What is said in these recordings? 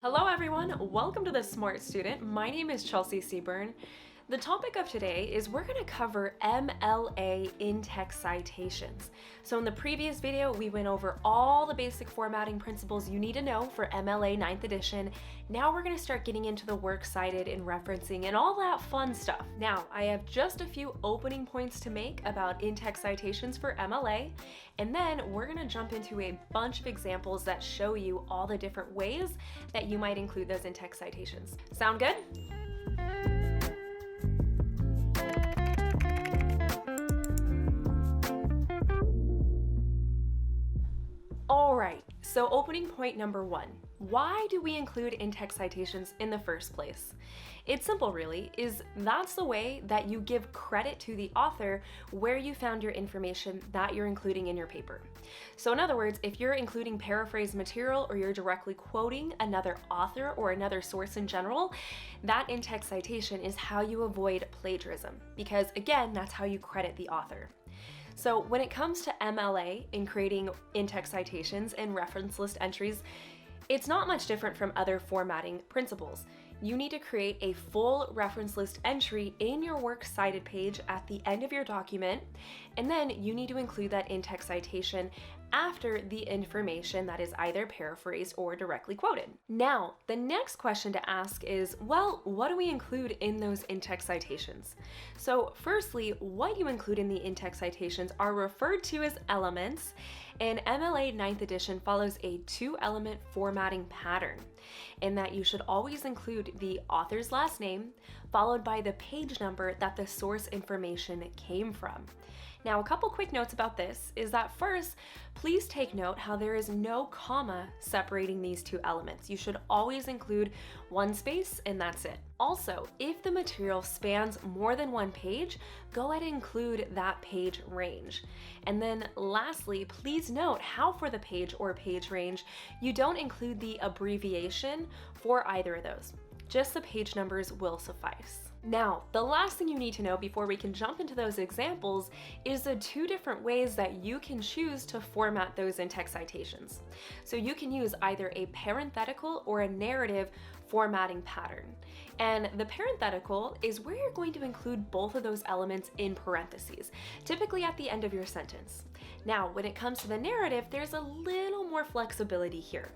Hello everyone, welcome to The Smart Student. My name is Chelsea Seaburn. The topic of today is we're going to cover MLA in-text citations. So in the previous video, we went over all the basic formatting principles you need to know for MLA 9th edition. Now we're going to start getting into the works cited and referencing and all that fun stuff. Now, I have just a few opening points to make about in-text citations for MLA, and then we're going to jump into a bunch of examples that show you all the different ways that you might include those in-text citations. Sound good? All right, so opening point number one. Why do we include in-text citations in the first place? It's simple really, that's the way that you give credit to the author where you found your information that you're including in your paper. So in other words, if you're including paraphrased material or you're directly quoting another author or another source in general, that in-text citation is how you avoid plagiarism, because again, that's how you credit the author. So when it comes to MLA in creating in-text citations and reference list entries, it's not much different from other formatting principles. You need to create a full reference list entry in your works cited page at the end of your document, and then you need to include that in-text citation after the information that is either paraphrased or directly quoted. Now, the next question to ask is, well, what do we include in those in-text citations? So firstly, what you include in the in-text citations are referred to as elements, and MLA 9th edition follows a two-element formatting pattern in that you should always include the author's last name followed by the page number that the source information came from. Now, a couple quick notes about this is that first, please take note how there is no comma separating these two elements. You should always include one space and that's it. Also, if the material spans more than one page, go ahead and include that page range. And then lastly, please note how for the page or page range, you don't include the abbreviation for either of those. Just the page numbers will suffice. Now, the last thing you need to know before we can jump into those examples is the two different ways that you can choose to format those in-text citations. So you can use either a parenthetical or a narrative formatting pattern. And the parenthetical is where you're going to include both of those elements in parentheses, typically at the end of your sentence. Now, when it comes to the narrative, there's a little more flexibility here.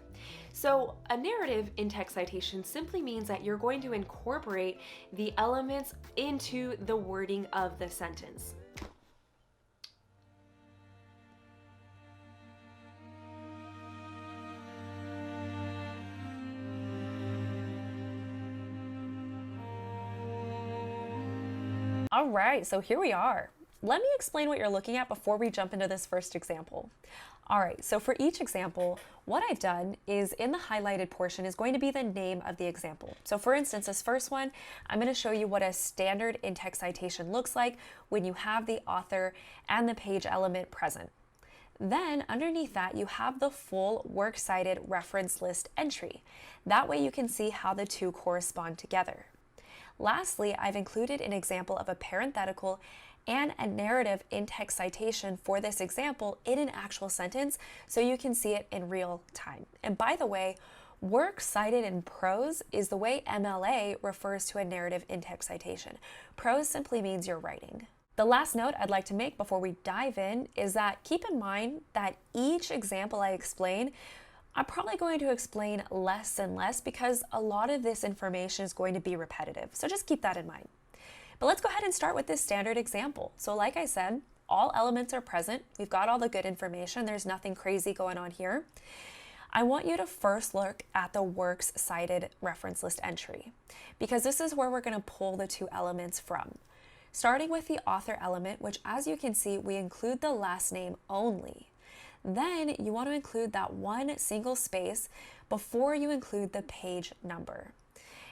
So a narrative in-text citation simply means that you're going to incorporate the elements into the wording of the sentence. All right, so here we are. Let me explain what you're looking at before we jump into this first example. All right, so for each example, what I've done is in the highlighted portion is going to be the name of the example. So for instance, this first one, I'm going to show you what a standard in-text citation looks like when you have the author and the page element present. Then underneath that, you have the full works cited reference list entry. That way you can see how the two correspond together. Lastly, I've included an example of a parenthetical and a narrative in-text citation for this example in an actual sentence so you can see it in real time. And by the way, works cited in prose is the way MLA refers to a narrative in-text citation. Prose simply means you're writing. The last note I'd like to make before we dive in is that keep in mind that each example I explain, I'm probably going to explain less and less because a lot of this information is going to be repetitive. So just keep that in mind. But let's go ahead and start with this standard example. So like I said, all elements are present. We've got all the good information. There's nothing crazy going on here. I want you to first look at the works cited reference list entry because this is where we're going to pull the two elements from. Starting with the author element, which as you can see, we include the last name only. Then you want to include that one single space before you include the page number.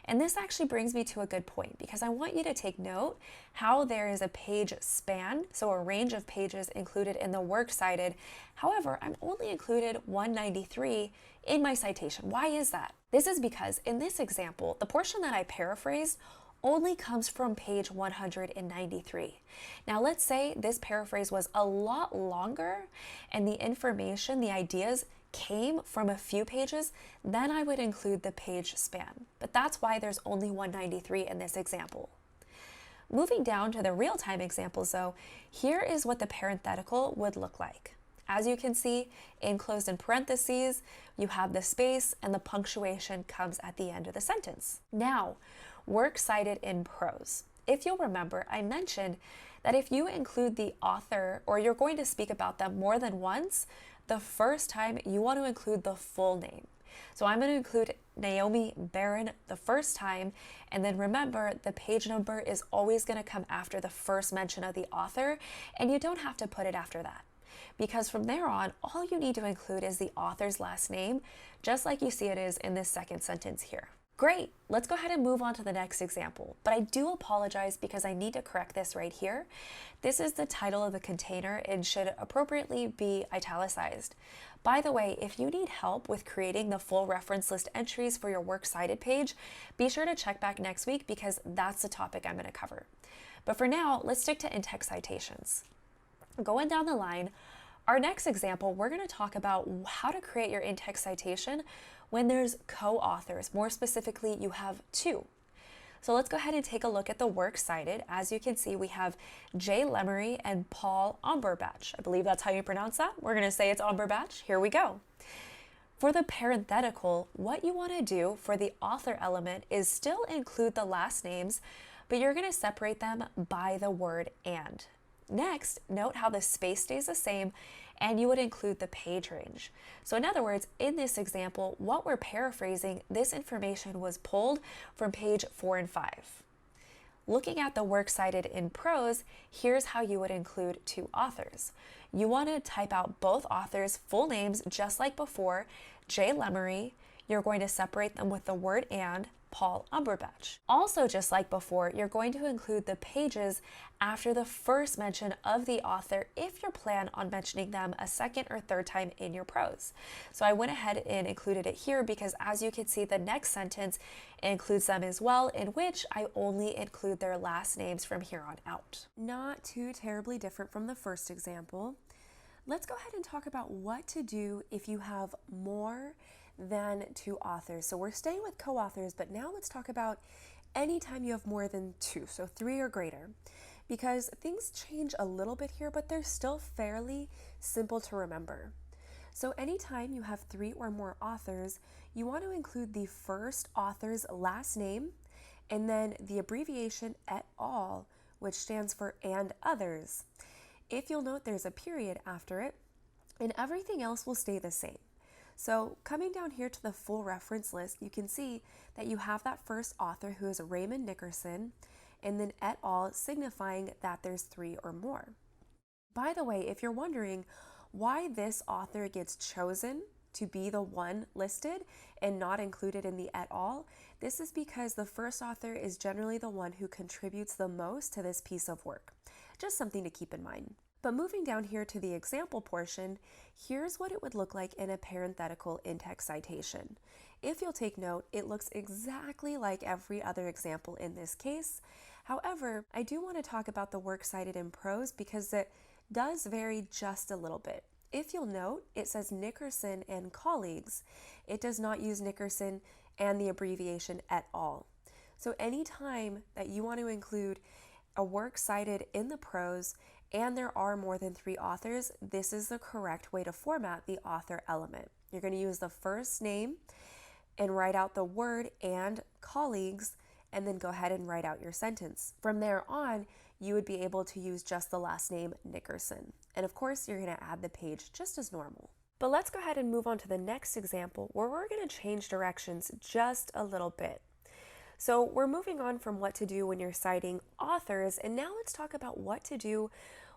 And this actually brings me to a good point because I want you to take note how there is a page span, so a range of pages included in the works cited. However, I'm only included 193 in my citation. Why is that? This is because in this example, the portion that I paraphrased only comes from page 193. Now let's say this paraphrase was a lot longer and the information, the ideas came from a few pages, then I would include the page span. But that's why there's only 193 in this example. Moving down to the real-time examples though, here is what the parenthetical would look like. As you can see, enclosed in parentheses, you have the space and the punctuation comes at the end of the sentence. Now, works cited in prose. If you'll remember, I mentioned that if you include the author or you're going to speak about them more than once, the first time you want to include the full name. So I'm going to include Naomi Barron the first time, and then remember the page number is always going to come after the first mention of the author, and you don't have to put it after that. Because from there on, all you need to include is the author's last name, just like you see it is in this second sentence here. Great, let's go ahead and move on to the next example, but I do apologize because I need to correct this right here. This is the title of the container and should appropriately be italicized. By the way, if you need help with creating the full reference list entries for your works cited page, be sure to check back next week because that's the topic I'm going to cover. But for now, let's stick to in-text citations. Going down the line, our next example, we're going to talk about how to create your in-text citation when there's co-authors. More specifically, you have two. So let's go ahead and take a look at the works cited. As you can see, we have Jay Lemery and Paul Omberbach. I believe that's how you pronounce that. We're going to say it's Omberbach. Here we go. For the parenthetical, what you want to do for the author element is still include the last names, but you're going to separate them by the word and. Next, note how the space stays the same and you would include the page range. So in other words, in this example, what we're paraphrasing, this information was pulled from page 4 and 5. Looking at the works cited in prose, here's how you would include two authors. You want to type out both authors' full names just like before, Jay Lemery. You're going to separate them with the word and, Paul Omberbach. Also, just like before, you're going to include the pages after the first mention of the author if you plan on mentioning them a second or third time in your prose. So I went ahead and included it here because as you can see, the next sentence includes them as well, in which I only include their last names from here on out. Not too terribly different from the first example. Let's go ahead and talk about what to do if you have more than two authors. So we're staying with co-authors, but now let's talk about anytime you have more than two, so 3 or greater, because things change a little bit here, but they're still fairly simple to remember. So anytime you have 3 or more authors, you want to include the first author's last name and then the abbreviation et al., which stands for and others. If you'll note, there's a period after it, and everything else will stay the same. So coming down here to the full reference list, you can see that you have that first author who is Raymond Nickerson, and then et al. Signifying that there's 3 or more. By the way, if you're wondering why this author gets chosen to be the one listed and not included in the et al., this is because the first author is generally the one who contributes the most to this piece of work. Just something to keep in mind. But moving down here to the example portion, here's what it would look like in a parenthetical in-text citation. If you'll take note, it looks exactly like every other example in this case. However, I do want to talk about the works cited in prose because it does vary just a little bit. If you'll note, it says Nickerson and colleagues. It does not use Nickerson and the abbreviation et al. So anytime that you want to include a work cited in the prose and there are more than 3 authors, this is the correct way to format the author element. You're going to use the first name and write out the word and colleagues, and then go ahead and write out your sentence. From there on, you would be able to use just the last name Nickerson. And of course, you're going to add the page just as normal. But let's go ahead and move on to the next example where we're going to change directions just a little bit. So we're moving on from what to do when you're citing authors, and now let's talk about what to do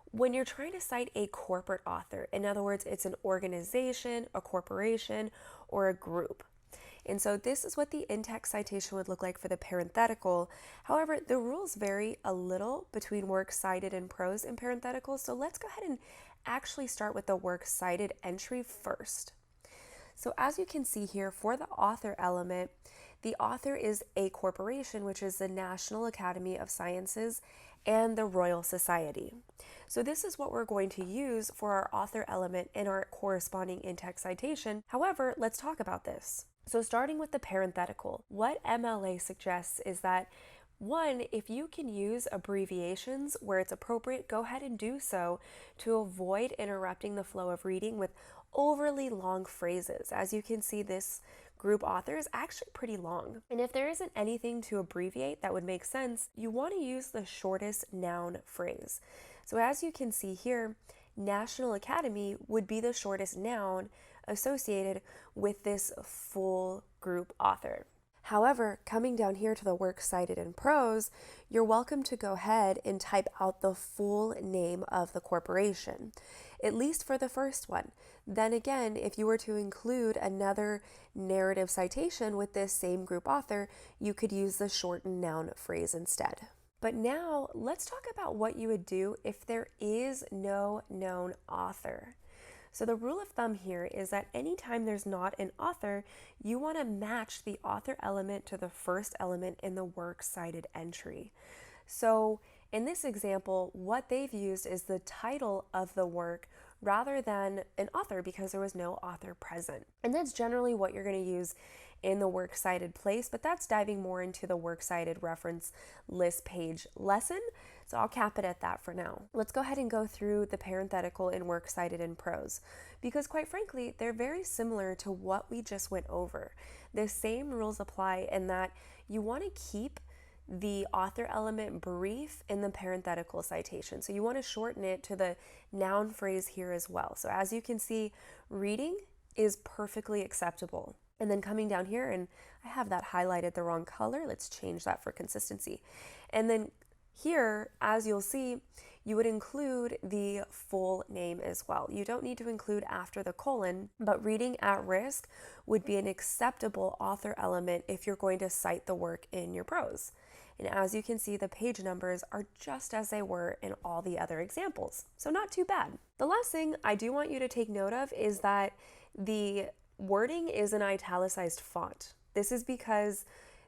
when you're trying to cite a corporate author. In other words, it's an organization, a corporation, or a group. And so this is what the in-text citation would look like for the parenthetical. However, the rules vary a little between works cited in prose and parenthetical, so let's go ahead and actually start with the works cited entry first. So as you can see here, for the author element, the author is a corporation, which is the National Academy of Sciences and the Royal Society. So this is what we're going to use for our author element in our corresponding in-text citation. However, let's talk about this. So starting with the parenthetical, what MLA suggests is that one, if you can use abbreviations where it's appropriate, go ahead and do so to avoid interrupting the flow of reading with overly long phrases. As you can see, this group author is actually pretty long. And if there isn't anything to abbreviate that would make sense, you want to use the shortest noun phrase. So as you can see here, National Academy would be the shortest noun associated with this full group author. However, coming down here to the works cited in prose, you're welcome to go ahead and type out the full name of the corporation, at least for the first one. Then again, if you were to include another narrative citation with this same group author, you could use the shortened noun phrase instead. But now let's talk about what you would do if there is no known author. So the rule of thumb here is that anytime there's not an author, you want to match the author element to the first element in the works cited entry. So in this example, what they've used is the title of the work rather than an author because there was no author present. And that's generally what you're going to use in the works cited place, but that's diving more into the works cited reference list page lesson. So I'll cap it at that for now. Let's go ahead and go through the parenthetical in works cited in prose, because quite frankly, they're very similar to what we just went over. The same rules apply in that you want to keep the author element brief in the parenthetical citation. So you want to shorten it to the noun phrase here as well. So as you can see, reading is perfectly acceptable. And then coming down here, and I have that highlighted the wrong color. Let's change that for consistency. And then here, as you'll see, you would include the full name as well. You don't need to include after the colon, but reading at risk would be an acceptable author element if you're going to cite the work in your prose. And as you can see, the page numbers are just as they were in all the other examples. So not too bad. The last thing I do want you to take note of is that the wording is an italicized font. This is because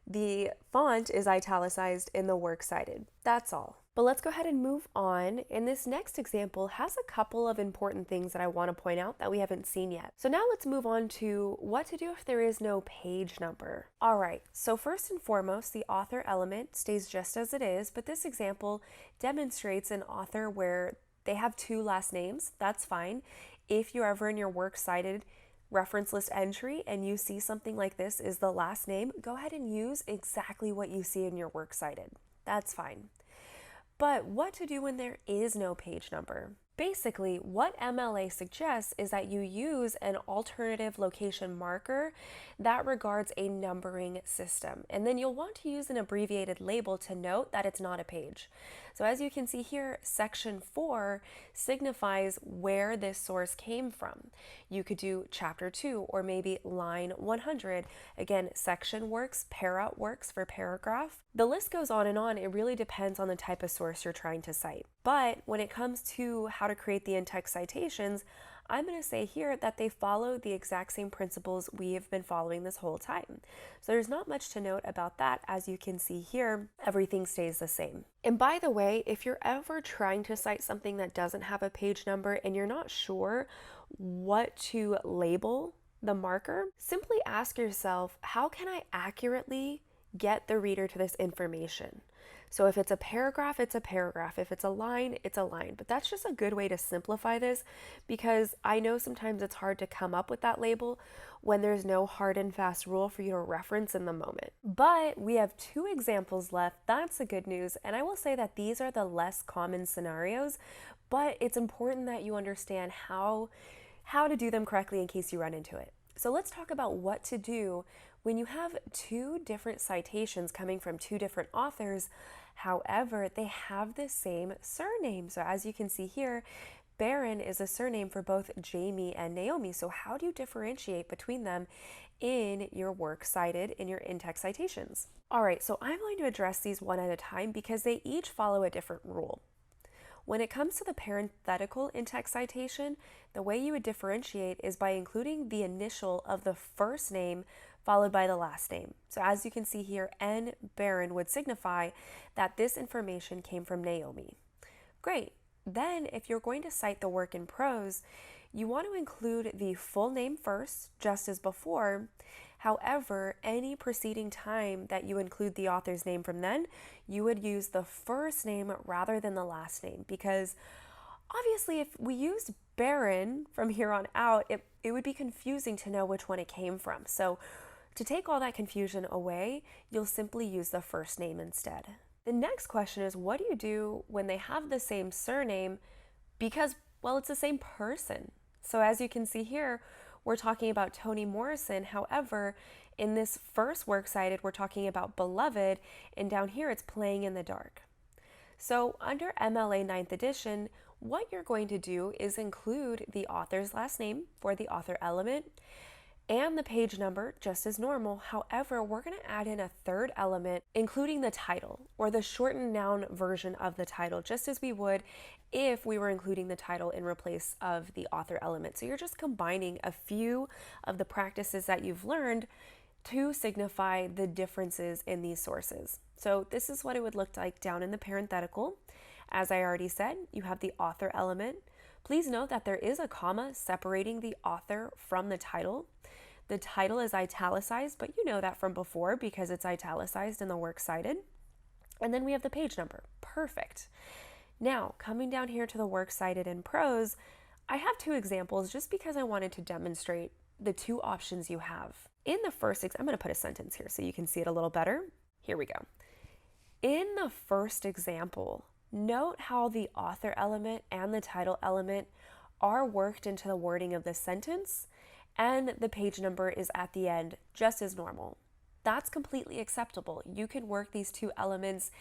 the font is italicized in the works cited. That's all. But let's go ahead and move on. And this next example has a couple of important things that I want to point out that we haven't seen yet. So now let's move on to what to do if there is no page number. All right, so first and foremost, the author element stays just as it is, but this example demonstrates an author where they have two last names. That's fine. If you're ever in your works cited reference list entry and you see something like this is the last name, go ahead and use exactly what you see in your works cited. That's fine. But what to do when there is no page number? Basically, what MLA suggests is that you use an alternative location marker that regards a numbering system. And then you'll want to use an abbreviated label to note that it's not a page. So as you can see here, section 4 signifies where this source came from. You could do chapter 2 or maybe line 100. Again, section works, para works for paragraph. The list goes on and on. It really depends on the type of source you're trying to cite. But when it comes to how to create the in-text citations, I'm going to say here that they follow the exact same principles we have been following this whole time. So there's not much to note about that. As you can see here, everything stays the same. And by the way, if you're ever trying to cite something that doesn't have a page number and you're not sure what to label the marker, simply ask yourself, how can I accurately get the reader to this information? So if it's a paragraph, it's a paragraph. If it's a line, it's a line. But that's just a good way to simplify this, because I know sometimes it's hard to come up with that label when there's no hard and fast rule for you to reference in the moment. But we have 2 examples left. That's the good news. And I will say that these are the less common scenarios, but it's important that you understand how to do them correctly in case you run into it. So let's talk about what to do when you have 2 different citations coming from 2 different authors. However, they have the same surname. So as you can see here, Barron is a surname for both Jamie and Naomi. So how do you differentiate between them in your works cited in your in-text citations? All right, so I'm going to address these one at a time because they each follow a different rule. When it comes to the parenthetical in-text citation, the way you would differentiate is by including the initial of the first name followed by the last name. So as you can see here, N. Barron would signify that this information came from Naomi. Great. Then if you're going to cite the work in prose, you want to include the full name first, just as before. However, any preceding time that you include the author's name from then, you would use the first name rather than the last name, because obviously if we used Barron from here on out, it would be confusing to know which one it came from. So to take all that confusion away, you'll simply use the first name instead. The next question is, what do you do when they have the same surname because, well, it's the same person? So as you can see here, we're talking about Toni Morrison. However, in this first works cited, we're talking about Beloved, and down here it's Playing in the Dark. So under MLA 9th edition, what you're going to do is include the author's last name for the author element and the page number just as normal. However, we're going to add in a third element, including the title or the shortened noun version of the title, just as we would if we were including the title in replace of the author element. So you're just combining a few of the practices that you've learned to signify the differences in these sources. So this is what it would look like down in the parenthetical. As I already said, you have the author element. Please note that there is a comma separating the author from the title. The title is italicized, but you know that from before because it's italicized in the works cited. And then we have the page number. Perfect. Now, coming down here to the works cited in prose, I have two examples just because I wanted to demonstrate the two options you have. In the first, I'm going to put a sentence here so you can see it a little better. Here we go. In the first example, note how the author element and the title element are worked into the wording of the sentence, and the page number is at the end just as normal. That's completely acceptable. You can work these two elements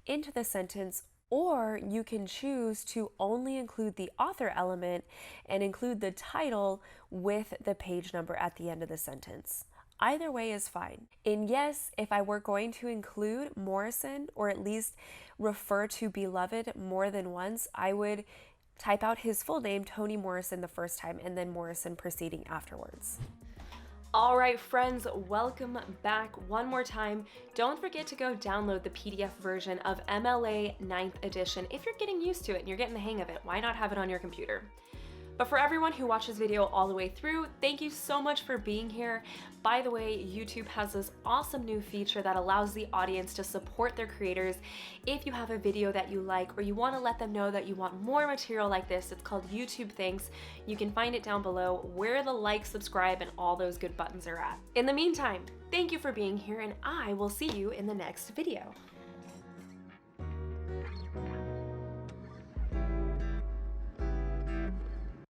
into the sentence, or you can choose to only include the author element and include the title with the page number at the end of the sentence. Either way is fine. And yes, if I were going to include Morrison, or at least refer to Beloved more than once, I would type out his full name, Toni Morrison, the first time, and then Morrison proceeding afterwards. All right, friends, welcome back one more time. Don't forget to go download the PDF version of MLA 9th edition. If you're getting used to it and you're getting the hang of it, why not have it on your computer? But for everyone who watches this video all the way through, thank you so much for being here. By the way, YouTube has this awesome new feature that allows the audience to support their creators. If you have a video that you like or you want to let them know that you want more material like this, it's called YouTube Thanks. You can find it down below where the like, subscribe, and all those good buttons are at. In the meantime, thank you for being here, and I will see you in the next video.